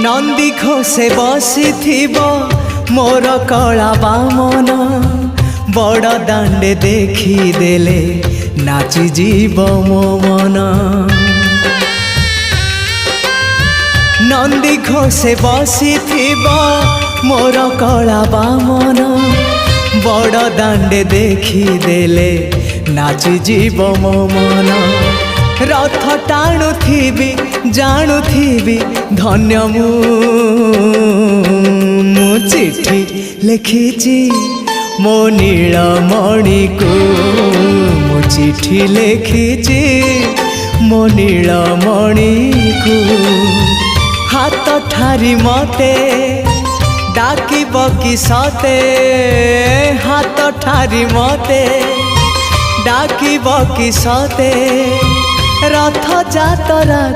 नंदी घोषे बसी मोर कला बामन बड़ दांडे देखी देले नाची जीव मो मन। नंदी घोषे बसी मोर कला बामन बड़ दांडे देखी देले नाची जीव मो मन। रथ टाणुथिबी जाणुथिबी धन्य मु चिट्ठी लिखिची मो नीलमणि को मु चिट्ठी लिखिची मो नीलमणि को। हाथ ठारी मते डाकिब कि सते हाथ ठारी मते डाकिब कि सते रथ जातरा